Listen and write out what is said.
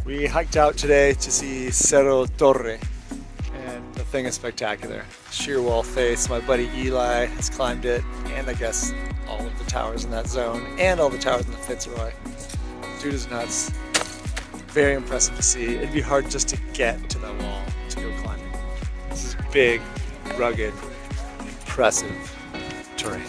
We hiked out today to see Cerro Torre, and the thing is spectacular. Sheer wall face. My buddy Eli has climbed it, and I guess all of the towers in that zone, and all the towers in the Fitzroy. Dude is nuts. Very impressive to see. It'd be hard just to get to that wall to go climbing. This is big, rugged, impressive terrain.